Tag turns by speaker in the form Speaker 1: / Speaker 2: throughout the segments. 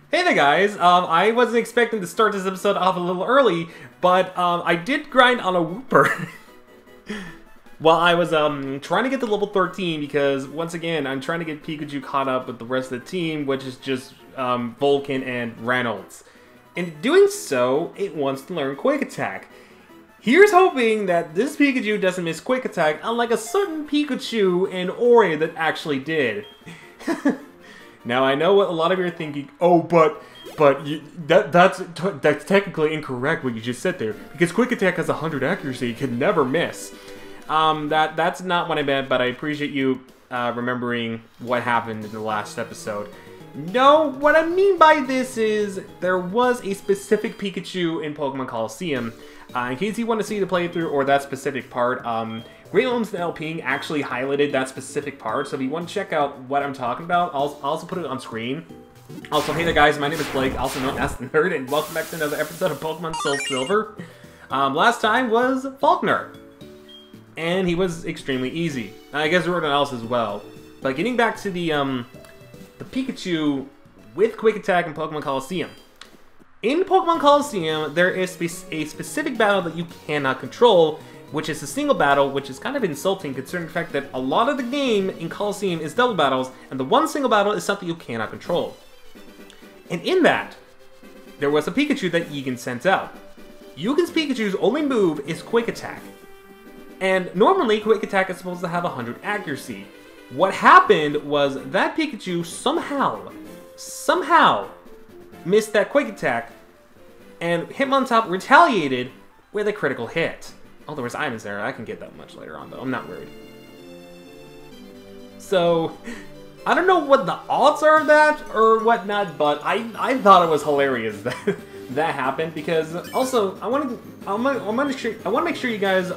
Speaker 1: Hey there guys, I wasn't expecting to start this episode off a little early, but I did grind on a Wooper while I was trying to get to level 13 because, once again, I'm trying to get Pikachu caught up with the rest of the team, which is just Vulcan and Reynolds. In doing so, it wants to learn Quick Attack. Here's hoping that this Pikachu doesn't miss Quick Attack, unlike a certain Pikachu in Ori that actually did. Now, I know what a lot of you are thinking, oh, but that's technically incorrect what you just said there, because Quick Attack has 100 accuracy, it can never miss. That's not what I meant, but I appreciate you remembering what happened in the last episode. No, what I mean by this is, there was a specific Pikachu in Pokemon Colosseum. In case you want to see the playthrough or that specific part, Great Elms and LPing actually highlighted that specific part, so if you want to check out what I'm talking about, I'll also put it on screen. Also, hey there guys, my name is Blake, also known as the Nerd, and welcome back to another episode of Pokemon SoulSilver. Last time was Falkner, and he was extremely easy. I guess everyone else as well. But getting back to the Pikachu with Quick Attack in Pokemon Colosseum. In Pokemon Colosseum, there is a specific battle that you cannot control, which is a single battle, which is kind of insulting considering the fact that a lot of the game in Colosseum is double battles, and the one single battle is something you cannot control. And in that, there was a Pikachu that Egan sent out. Egan's Pikachu's only move is Quick Attack. And normally, Quick Attack is supposed to have 100 accuracy. What happened was that Pikachu somehow missed that Quick Attack, and Hitmontop retaliated with a critical hit. Oh, there was items there. I can get that much later on, though. I'm not worried. So, I don't know what the odds are of that or whatnot, but I thought it was hilarious that that happened, because also I want to make sure you guys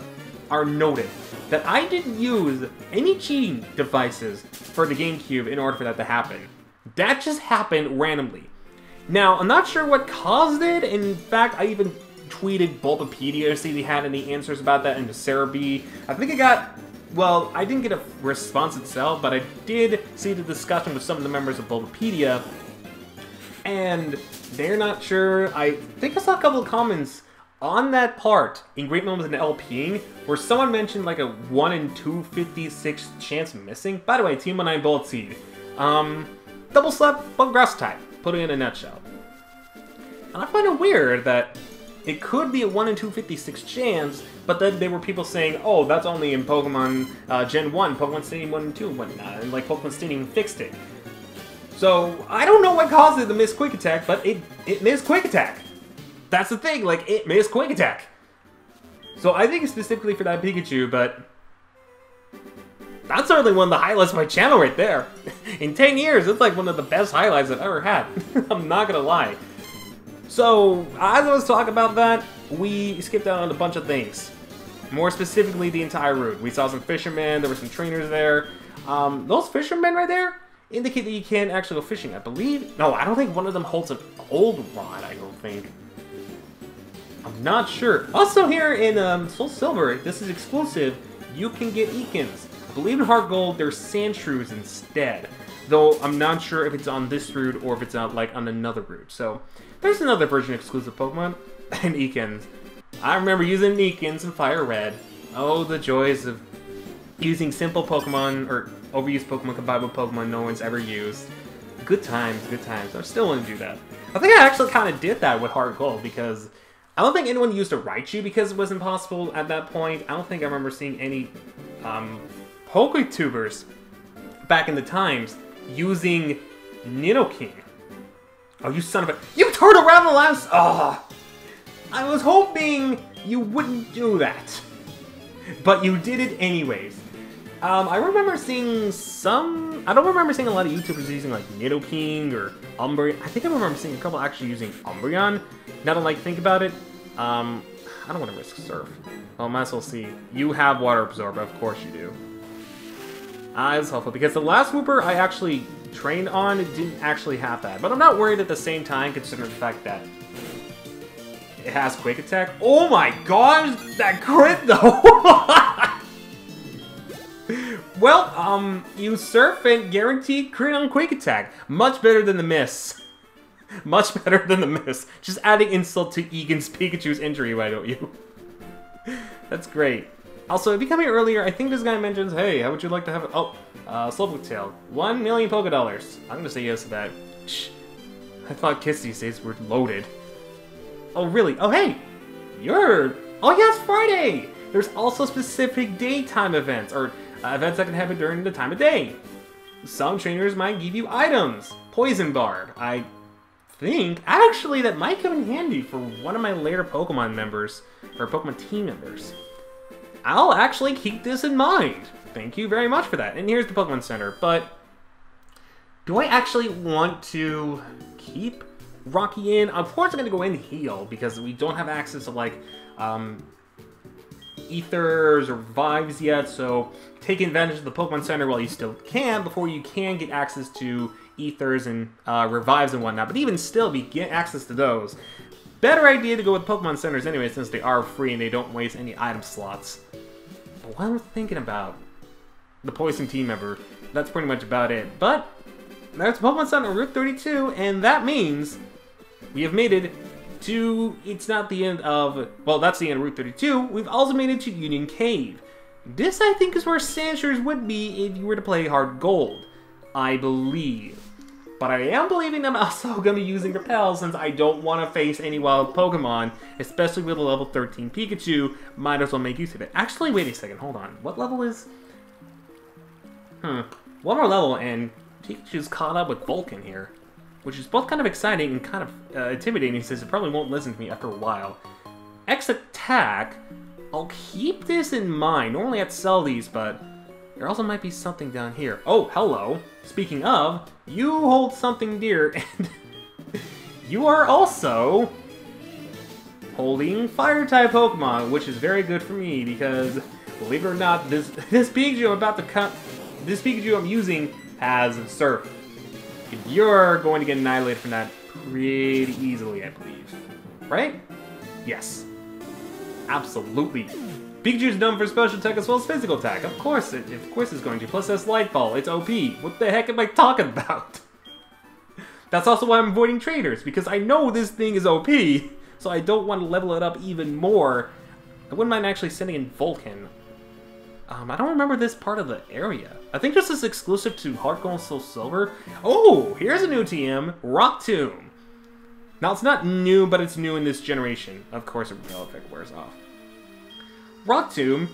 Speaker 1: are noted that I didn't use any cheating devices for the GameCube in order for that to happen. That just happened randomly. Now, I'm not sure what caused it. In fact, I even tweeted Bulbapedia to see if he had any answers about that, and to Sarah B. I think I got, well, I didn't get a response itself, but I did see the discussion with some of the members of Bulbapedia, and they're not sure. I think I saw a couple of comments on that part in Great Moments in LPing, where someone mentioned like a 1 in 256 chance of missing. By the way, Team 19 Bullet Seed. Double slap, bug grass type. Put it in a nutshell. And I find it weird that it could be a 1 in 256 chance, but then there were people saying, oh, that's only in Pokemon Gen 1, Pokemon Stadium 1 and 2 and whatnot, and like Pokemon Stadium fixed it. So, I don't know what caused it to miss Quick Attack, but it missed Quick Attack. That's the thing, like, it missed Quick Attack. So I think it's specifically for that Pikachu, but that's certainly one of the highlights of my channel right there. In 10 years, it's like one of the best highlights I've ever had. I'm not gonna lie. So, as I was talking about that, we skipped out on a bunch of things. More specifically, the entire route. We saw some fishermen, there were some trainers there. Those fishermen right there indicate that you can actually go fishing, I believe. No, I don't think one of them holds an old rod, I don't think. I'm not sure. Also here in SoulSilver, this is exclusive, you can get Ekans. I believe in Heart Gold, there's Sandshrews instead. Though I'm not sure if it's on this route or if it's on, like, on another route. So, there's another version of exclusive Pokemon and Ekans. I remember using Ekans in Fire Red. Oh, the joys of using simple Pokemon, or overused Pokemon combined with Pokemon no one's ever used. Good times, good times. I still want to do that. I think I actually kind of did that with Heart Gold, because I don't think anyone used a Raichu because it was impossible at that point. I don't think I remember seeing any Poketubers back in the times using Nidoking. Oh, you son of a... You turned around the last... Oh, I was hoping you wouldn't do that. But you did it anyways. I remember seeing some... I don't remember seeing a lot of YouTubers using, like, Nidoking or Umbreon. I think I remember seeing a couple actually using Umbreon. Now that I, like, think about it. I don't want to risk Surf. Well, might as well see. You have Water Absorb, of course you do. It's helpful, because the last Wooper I actually trained on didn't actually have that. But I'm not worried at the same time, considering the fact that it has Quick Attack. Oh my gosh, that crit though! Well, you Surf and guaranteed crit on Quick Attack. Much better than the miss. Much better than the miss. Just adding insult to Egan's Pikachu's injury, why don't you? That's great. Also, if you come here earlier, I think this guy mentions, hey, how would you like to have it? Oh, Slowpoke Tail. 1 million Poké Dollars. I'm gonna say yes to that. Shh. I thought Kiss these days were loaded. Oh, really? Oh, hey! Oh, yeah, it's Friday! There's also specific daytime events, or events that can happen during the time of day. Some trainers might give you items. Poison Barb. I think, actually, that might come in handy for one of my later Pokemon members, or Pokemon team members. I'll actually keep this in mind. Thank you very much for that. And here's the Pokemon Center, but do I actually want to keep Rocky in? Of course I'm going to go in and heal, because we don't have access to, like, Ethers or Revives yet, so take advantage of the Pokemon Center while you still can, before you can get access to Ethers and Revives and whatnot. But even still, we get access to those. Better idea to go with Pokemon Centers anyway, since they are free and they don't waste any item slots. But what I'm thinking about, the Poison Team member, that's pretty much about it. But that's Pokemon Center on Route 32, and that means we have made it to, it's not the end of, well, that's the end of Route 32, we've also made it to Union Cave. This, I think, is where Sandshrews would be if you were to play Hard Gold, I believe. But I am believing I'm also going to be using Repel, since I don't want to face any wild Pokemon, especially with a level 13 Pikachu. Might as well make use of it. Actually, wait a second, hold on. What level is... One more level, and Pikachu's caught up with Vulcan here. Which is both kind of exciting and kind of intimidating, since it probably won't listen to me after a while. X Attack, I'll keep this in mind. Normally I'd sell these, but there also might be something down here. Oh, hello. Speaking of, you hold something dear, and you are also holding Fire-type Pokemon, which is very good for me, because, believe it or not, this Pikachu I'm using has Surf. You're going to get annihilated from that pretty easily, I believe. Right? Yes. Absolutely. Pikachu's known for special attack as well as physical attack. Of course it's going to. Plus that's Light Ball. It's OP. What the heck am I talking about? That's also why I'm avoiding traders, because I know this thing is OP, so I don't want to level it up even more. I wouldn't mind actually sending in Vulcan. I don't remember this part of the area. I think this is exclusive to Heart Gold and SoulSilver. Oh, here's a new TM, Rock Tomb. Now, it's not new, but it's new in this generation. Of course, a Repel effect wears off. Rock Tomb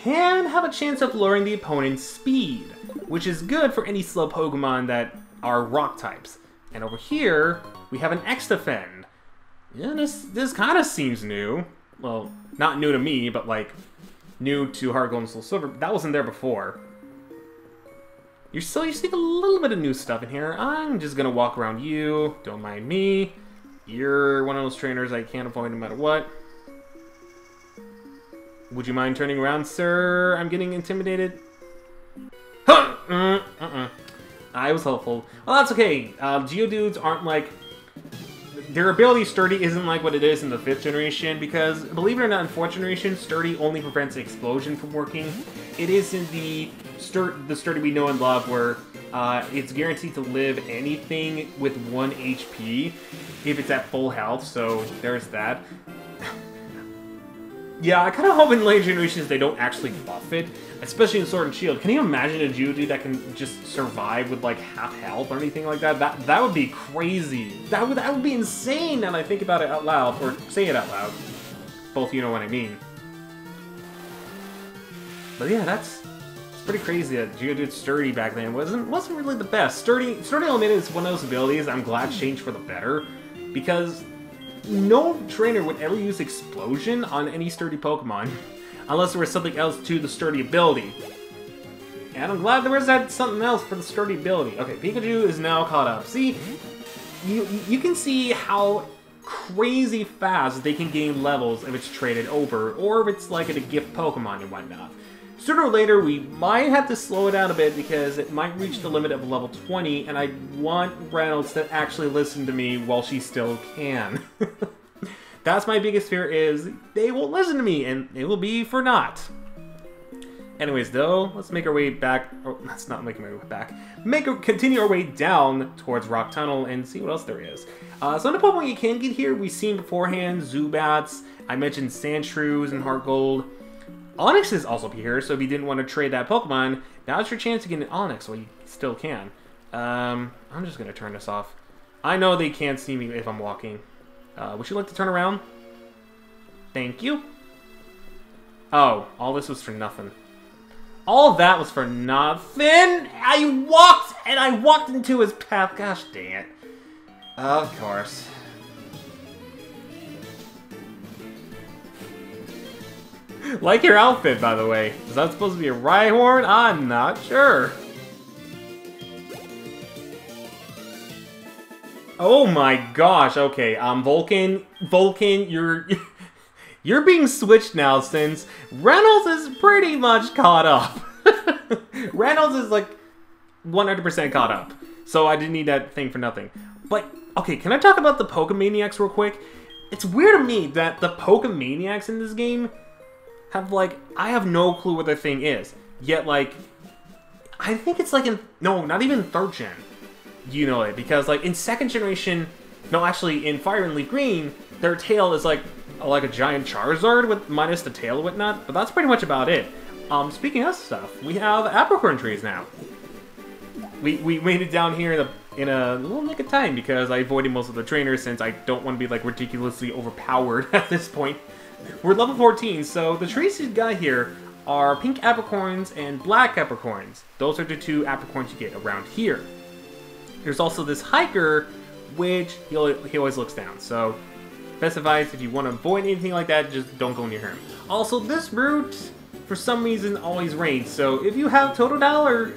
Speaker 1: can have a chance of lowering the opponent's speed, which is good for any slow Pokemon that are rock types. And over here, we have an X-Defend. Yeah, this kind of seems new. Well, not new to me, but like new to Heart Gold and SoulSilver. That wasn't there before. You see a little bit of new stuff in here. I'm just gonna walk around you. Don't mind me. You're one of those trainers I can't avoid no matter what. Would you mind turning around, sir? I'm getting intimidated. Huh! I was hopeful. Well, that's okay. Geodudes aren't like... Their ability Sturdy isn't like what it is in the 5th generation, because, believe it or not, in 4th generation, Sturdy only prevents Explosion from working. It is in the Sturdy we know and love, where it's guaranteed to live anything with 1 HP if it's at full health, so there's that. Yeah, I kind of hope in later generations they don't actually buff it, especially in Sword and Shield. Can you imagine a Geodude that can just survive with like half health or anything like that? That would be crazy. That would be insane now that I think about it out loud, or say it out loud. Both you know what I mean. But yeah, it's pretty crazy that Geodude Sturdy back then wasn't really the best. Sturdy Elemental is one of those abilities I'm glad changed for the better, because no trainer would ever use Explosion on any Sturdy Pokemon unless there was something else to the Sturdy ability. And I'm glad there was something else for the Sturdy ability. Okay, Pikachu is now caught up. See, you can see how crazy fast they can gain levels if it's traded over, or if it's like a gift Pokemon and whatnot. Sooner or later, we might have to slow it down a bit because it might reach the limit of level 20, and I want Reynolds to actually listen to me while she still can. That's my biggest fear, is they won't listen to me, and it will be for naught. Anyways, though, let's make our way back. Oh, let's not make our way back. Continue our way down towards Rock Tunnel and see what else there is. Some of the Pokemon you can get here, we've seen beforehand. Zubats. I mentioned Sandshrews and Heart Gold. Onix is also here, so if you didn't want to trade that Pokemon, now's your chance to get an Onix. Well, you still can. I'm just gonna turn this off. I know they can't see me if I'm walking. Would you like to turn around? Thank you. Oh, all this was for nothing. All that was for nothing? I walked into his path. Gosh dang it. Of course. Like your outfit, by the way. Is that supposed to be a Rhyhorn? I'm not sure. Oh my gosh, okay, Vulcan, you're being switched now since Reynolds is pretty much caught up. Reynolds is like 100% caught up, so I didn't need that thing for nothing. But, okay, can I talk about the Pokemaniacs real quick? It's weird to me that the Pokemaniacs in this game have, like, I have no clue what their thing is. Yet, like, I think it's like in, no, not even 3rd gen. You know it, because, like, in 2nd generation, no, actually, in Fire and Leaf Green, their tail is, like a giant Charizard with minus the tail and whatnot, but that's pretty much about it. Speaking of stuff, we have apricorn trees now. We made it down here in a little nick of time because I avoided most of the trainers since I don't want to be, like, ridiculously overpowered at this point. We're level 14, so the trees you got here are pink apricorns and black apricorns. Those are the 2 apricorns you get around here. There's also this hiker, which he always looks down, so best advice, if you want to avoid anything like that, just don't go near him. Also, this route, for some reason, always rains, so if you have Totodile, or...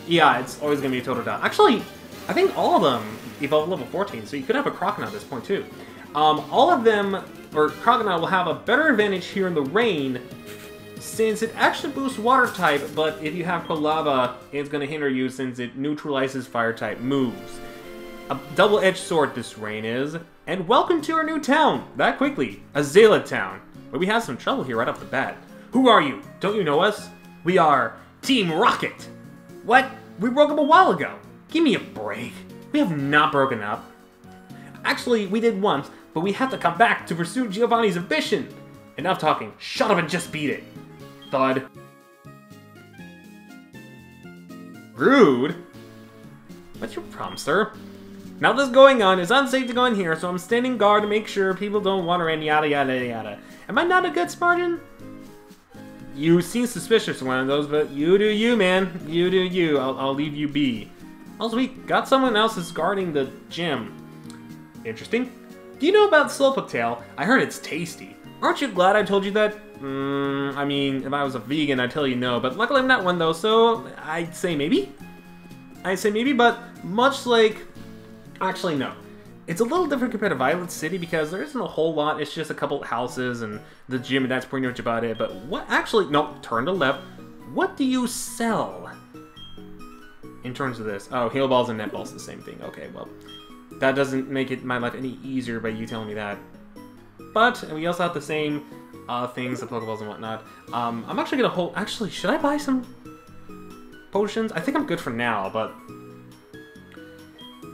Speaker 1: yeah, it's always going to be a Totodile. Actually, I think all of them evolve level 14, so you could have a Crocodile at this point, too. All of them, or Crocodile, will have a better advantage here in the rain, since it actually boosts water type, but if you have Quilava, it's going to hinder you since it neutralizes fire type moves. A double-edged sword this rain is. And welcome to our new town, that quickly, Azalea Town, where we have some trouble here right off the bat. Who are you? Don't you know us? We are Team Rocket. What? We broke up a while ago. Give me a break. We have not broken up. Actually, we did once, but we have to come back to pursue Giovanni's ambition. Enough talking. Shut up and just beat it. Thud. Rude? What's your problem, sir? Now this going on, it's unsafe to go in here, so I'm standing guard to make sure people don't wander in, yada yada yada. Am I not a good Spartan? You seem suspicious one of those, but you do you, man. You do you. I'll leave you be. Also, we got someone else that's guarding the gym. Interesting. Do you know about Slowpoke Tail? I heard it's tasty. Aren't you glad I told you that? I mean, if I was a vegan, I'd tell you no, but luckily I'm not one though, so I'd say maybe? I'd say maybe, but much like... Actually, no. It's a little different compared to Violet City because there isn't a whole lot, it's just a couple houses and the gym, and that's pretty much about it, but what actually... No, turn to left. What do you sell in terms of this? Oh, Heal Balls and Net Balls, the same thing. Okay, well, that doesn't make my life any easier by you telling me that. But we also have the same things, the Pokeballs and whatnot. I'm actually gonna hold... Actually, should I buy some potions? I think I'm good for now, but...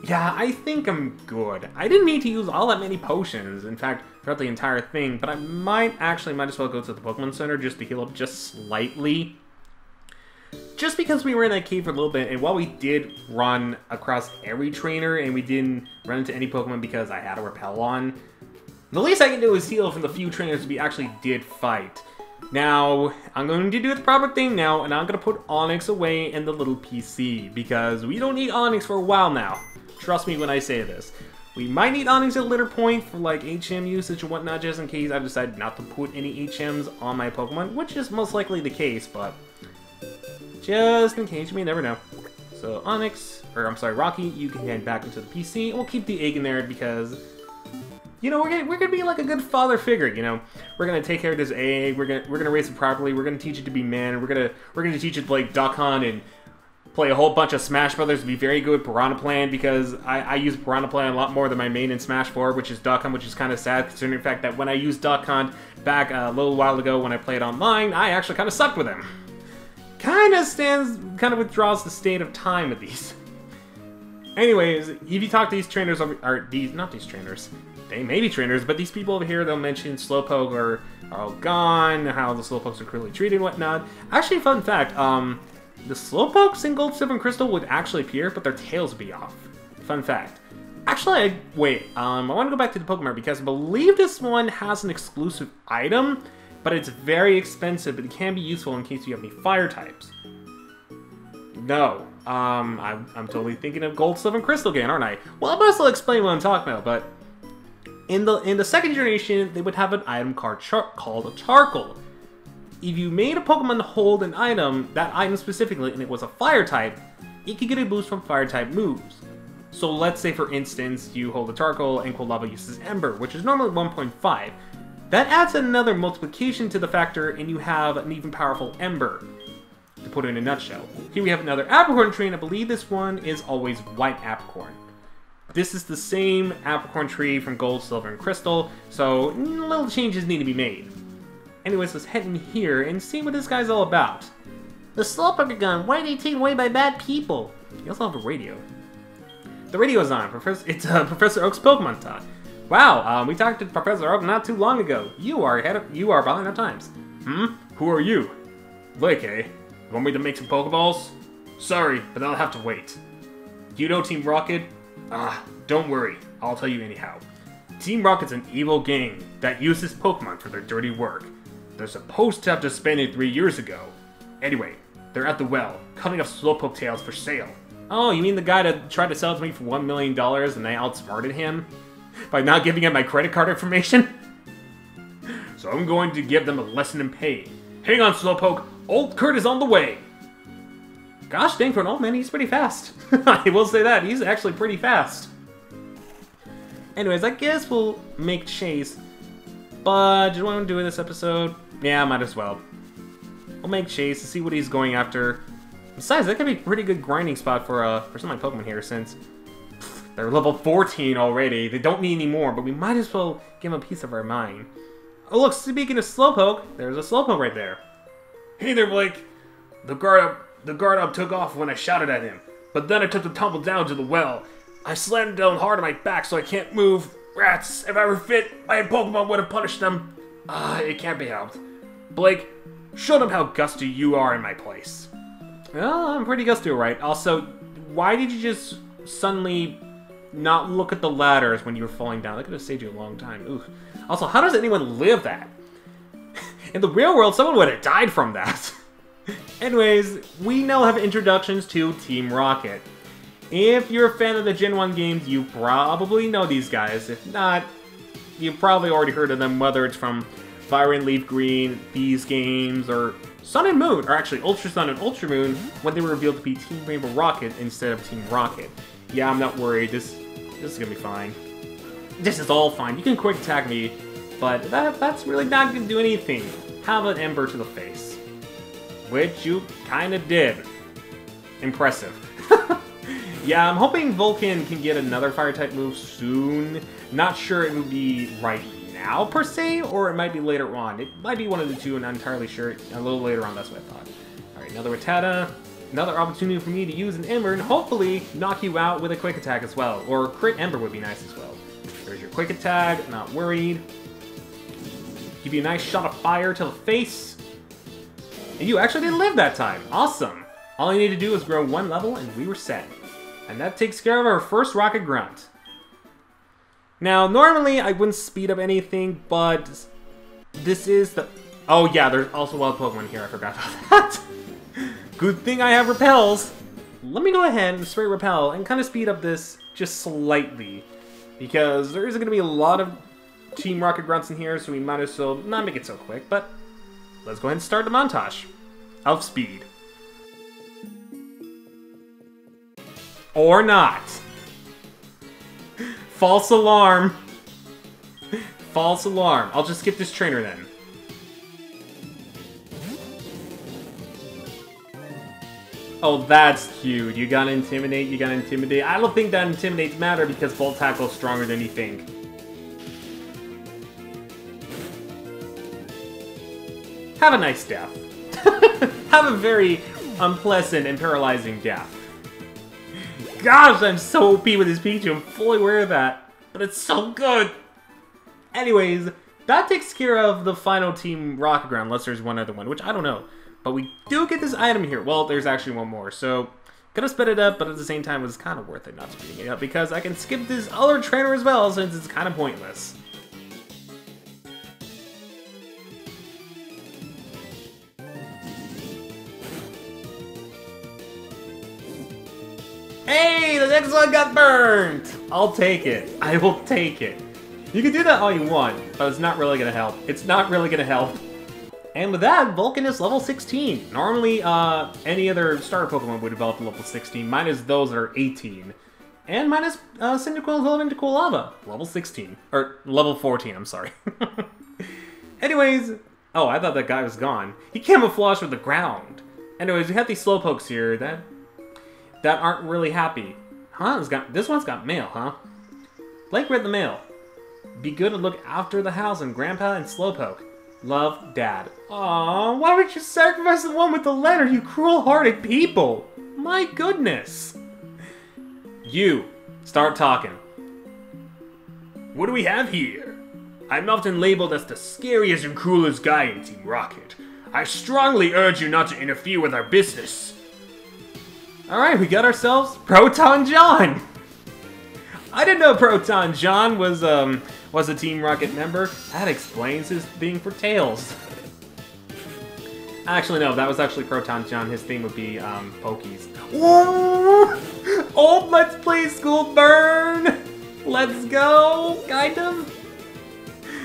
Speaker 1: Yeah, I think I'm good. I didn't need to use all that many potions, in fact, throughout the entire thing, but I might as well go to the Pokemon Center just to heal up just slightly. Just because we were in that cave for a little bit, and while we did run across every trainer, and we didn't run into any Pokemon because I had a Repel on, the least I can do is heal from the few trainers we actually did fight. Now, I'm going to do the proper thing now, and I'm going to put Onix away in the little PC, because we don't need Onix for a while now. Trust me when I say this. We might need Onix at Litter Point for like HM usage and whatnot, just in case I decide not to put any HMs on my Pokemon, which is most likely the case, but just in case, you may never know. So Onix, or I'm sorry, Rocky, you can head back into the PC. We'll keep the egg in there because, you know, we're gonna be like a good father figure. You know, we're gonna take care of this egg. We're gonna raise it properly. We're gonna teach it to be man. We're gonna teach it to play Duck Hunt and play a whole bunch of Smash Brothers to be very good at Piranha Plant, because I use Piranha Plant a lot more than my main in Smash 4, which is Duck Hunt, which is kind of sad considering the fact that when I used Duck Hunt back a little while ago when I played online, I actually kind of sucked with him. kind of withdraws the state of time with these. Anyways, if you talk to these trainers, not these trainers, they may be trainers, but these people over here, they'll mention Slowpoke are all gone, how the Slowpokes are cruelly treated and whatnot. Actually, fun fact, the Slowpokes in Gold, Silver, and Crystal would actually appear, but their tails would be off. Fun fact. Actually, I want to go back to the Pokemon because I believe this one has an exclusive item, but it's very expensive, but it can be useful in case you have any fire types. No. I'm totally thinking of Gold, Silver, and Crystal again, aren't I? Well, I must explain what I'm talking about, but in the second generation, they would have an item called a Charcoal. If you made a Pokemon hold an item, that item specifically, and it was a fire type, it could get a boost from fire type moves. So let's say, for instance, you hold a Charcoal and Quilava uses Ember, which is normally 1.5. That adds another multiplication to the factor, and you have an even powerful Ember. To put it in a nutshell. Here we have another Apricorn tree, and I believe this one is always White Apricorn. This is the same Apricorn tree from Gold, Silver, and Crystal, so little changes need to be made. Anyways, let's head in here and see what this guy's all about. The Slowpoke are gone. Why are they taken away by bad people? You also have a radio. The radio is on. It's Professor Oak's Pokemon Talk. Wow, we talked to Professor Oak not too long ago. You are behind our times. Who are you? Blake, eh? You want me to make some Pokeballs? Sorry, but I'll have to wait. Do you know Team Rocket? Don't worry. I'll tell you anyhow. Team Rocket's an evil gang that uses Pokemon for their dirty work. They're supposed to have disbanded 3 years ago. Anyway, they're at the well, cutting up Slowpoke tails for sale. Oh, you mean the guy that tried to sell it to me for $1 million and I outsmarted him? By not giving him my credit card information? So I'm going to give them a lesson in pay. Hang on, Slowpoke. Old Kurt is on the way! Gosh dang, for an old man, he's pretty fast. I will say that, he's actually pretty fast. Anyways, I guess we'll make Chase. But, do you want to do this episode? Yeah, might as well. We'll make Chase to see what he's going after. Besides, that could be a pretty good grinding spot for some of my Pokemon here, since they're level 14 already. They don't need any more, but we might as well give them a piece of our mind. Oh look, speaking of Slowpoke, there's a Slowpoke right there. Hey there, Blake. The guard up took off when I shouted at him, but then I took the tumble down to the well. I slammed down hard on my back so I can't move. Rats, if I were fit, my Pokemon would have punished them. It can't be helped. Blake, show them how gusty you are in my place. Well, I'm pretty gusty, right? Also, why did you just suddenly not look at the ladders when you were falling down? That could have saved you a long time. Ooh. Also, how does anyone live that? In the real world, someone would have died from that. Anyways, we now have introductions to Team Rocket. If you're a fan of the Gen 1 games, you probably know these guys. If not, you've probably already heard of them, whether it's from Fire and Leaf Green, these games, or Sun and Moon, or actually Ultra Sun and Ultra Moon, when they were revealed to be Team Rainbow Rocket instead of Team Rocket. Yeah, I'm not worried. This is gonna be fine. This is all fine. You can quick attack me, but that's really not gonna do anything. Have an Ember to the face. Which you kinda did. Impressive. Yeah, I'm hoping Vulcan can get another Fire-type move soon. Not sure it would be right now, per se, or it might be later on. It might be one of the two, and I'm not entirely sure. A little later on, that's what I thought. Alright, another Rattata. Another opportunity for me to use an Ember and hopefully knock you out with a Quick Attack as well. Or Crit Ember would be nice as well. There's your Quick Attack, not worried. Give you a nice shot of fire to the face. And you actually didn't live that time. Awesome. All I need to do is grow one level and we were set. And that takes care of our first Rocket Grunt. Now, normally I wouldn't speed up anything, but this is the... Oh yeah, there's also wild Pokemon here, I forgot about that. Good thing I have Repels. Let me go ahead and spray Repel and kind of speed up this just slightly. Because there is going to be a lot of Team Rocket Grunts in here, so we might as well not make it so quick, but let's go ahead and start the montage of speed. Or not. False alarm. False alarm. I'll just skip this trainer then. Oh, that's cute. You gotta intimidate, you gotta intimidate. I don't think that intimidates matter because Volt Tackle's stronger than you think. Have a nice death. have a very unpleasant and paralyzing death. Gosh, I'm so OP with this Pikachu, I'm fully aware of that. But it's so good! Anyways, that takes care of the final Team Rocket Ground, unless there's one other one, which I don't know. But we do get this item here. Well, there's actually one more, so... Gonna sped it up, but at the same time, it's kind of worth it not speeding it up, because I can skip this other trainer as well, since it's kind of pointless. Hey, the next one got burned! I'll take it. I will take it. You can do that all you want, but it's not really gonna help. It's not really gonna help. And with that, Vulcan is level 16. Normally, any other starter Pokemon would develop to level 16, minus those that are 18. And minus Cyndaquil's Elemental Lava, level 16. Or, level 14, I'm sorry. Anyways, oh, I thought that guy was gone. He camouflaged with the ground. Anyways, we have these Slowpokes here that aren't really happy. Huh? This one's got mail, huh? Blake read the mail. Be good to look after the house and Grandpa and Slowpoke. Love, Dad. Aww, why would you sacrifice the one with the letter, you cruel-hearted people? My goodness. You, start talking. What do we have here? I'm often labeled as the scariest and cruelest guy in Team Rocket. I strongly urge you not to interfere with our business. Alright, we got ourselves Proton John! I didn't know Proton John was a Team Rocket member. That explains his thing for Tails. Actually, no, that was actually Proton John. His thing would be, Pokies. Ooh! Old Let's Play School burn! Let's go! Kind of?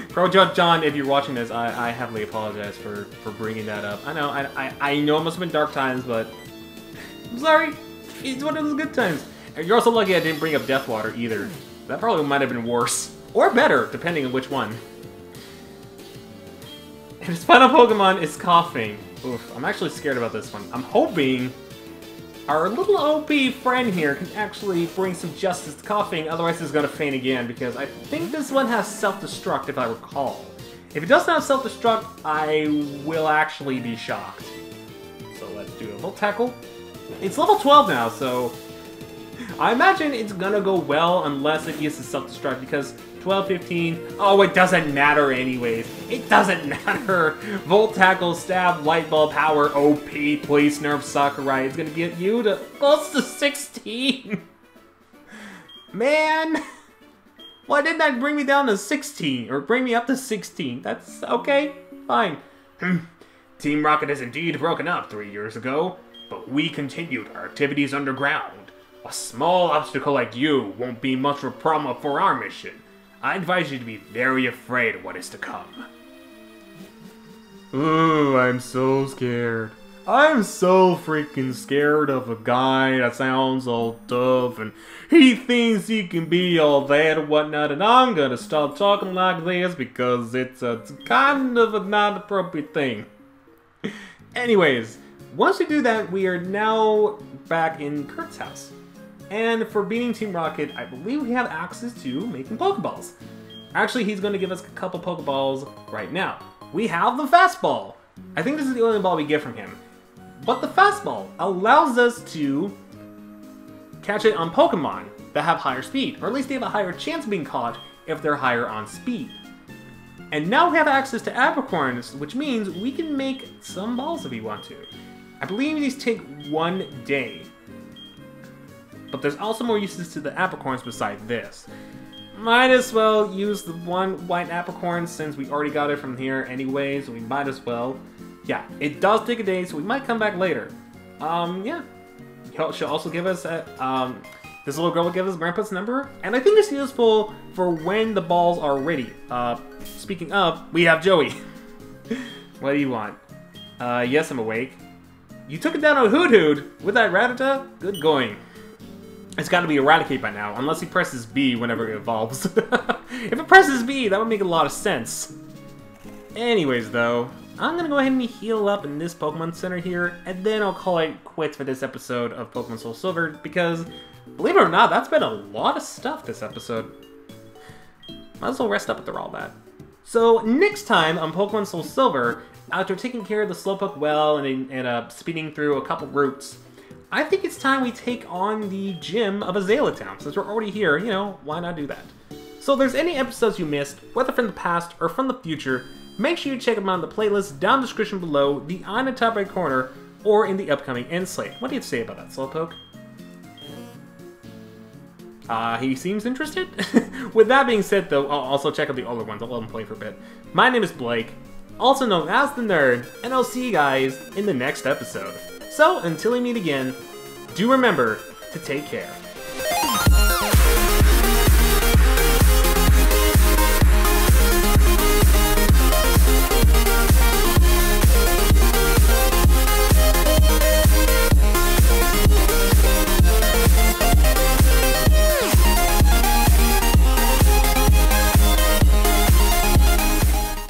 Speaker 1: Proton John, if you're watching this, I heavily apologize for bringing that up. I know, I know it must have been dark times, but... I'm sorry, it's one of those good times. And you're also lucky I didn't bring up Deathwater either. That probably might have been worse. Or better, depending on which one. And his final Pokemon is coughing. Oof, I'm actually scared about this one. I'm hoping our little OP friend here can actually bring some justice to coughing, otherwise he's gonna faint again, because I think this one has self-destruct, if I recall. If it doesn't have self-destruct, I will actually be shocked. So let's do a little tackle. It's level 12 now, so I imagine it's gonna go well unless it uses self-destruct, because 12, 15, oh, it doesn't matter anyways. It doesn't matter. Volt Tackle, Stab, Light Ball, Power, OP, please nerf Sakurai. It's gonna get you to close to 16. Man, why didn't that bring me down to 16? Or bring me up to 16? That's okay, fine. Team Rocket has indeed broken up 3 years ago, but we continued our activities underground. A small obstacle like you won't be much of a problem for our mission. I advise you to be very afraid of what is to come. Ooh, I'm so scared. I'm so freaking scared of a guy that sounds all tough and he thinks he can be all that and whatnot, and I'm gonna stop talking like this because it's kind of a not appropriate thing. Anyways, once we do that, we are now back in Kurt's house. And for beating Team Rocket, I believe we have access to making Pokeballs. Actually, he's going to give us a couple Pokeballs right now. We have the Fastball. I think this is the only ball we get from him. But the Fastball allows us to catch it on Pokemon that have higher speed. Or at least they have a higher chance of being caught if they're higher on speed. And now we have access to Apricorns, which means we can make some balls if we want to. I believe these take 1 day. But there's also more uses to the Apricorns besides this. Might as well use the one white Apricorn since we already got it from here anyway, so we might as well. Yeah, it does take a day, so we might come back later. Yeah. She'll also give us, this little girl will give us Grandpa's number, and I think it's useful for when the balls are ready. Speaking of, we have Joey. What do you want? Yes, I'm awake. You took it down on Hoot Hoot with that Rattata? Good going. It's got to be Eradicate by now, unless he presses B whenever it evolves. If it presses B, that would make a lot of sense. Anyways, though, I'm going to go ahead and heal up in this Pokemon Center here, and then I'll call it quits for this episode of Pokemon SoulSilver, because, believe it or not, that's been a lot of stuff this episode. Might as well rest up after all that. So, next time on Pokemon SoulSilver, after taking care of the Slowpoke well and speeding through a couple routes, I think it's time we take on the gym of Azalea Town. Since we're already here, you know, why not do that? So if there's any episodes you missed, whether from the past or from the future, make sure you check them out in the playlist down in the description below, the on the top right corner, or in the upcoming end slate. What do you say about that, Slowpoke? He seems interested? With that being said, though, I'll also check out the older ones. I'll let him play for a bit. My name is Blake, also known as the Nerd, and I'll see you guys in the next episode. So, until we meet again, do remember to take care.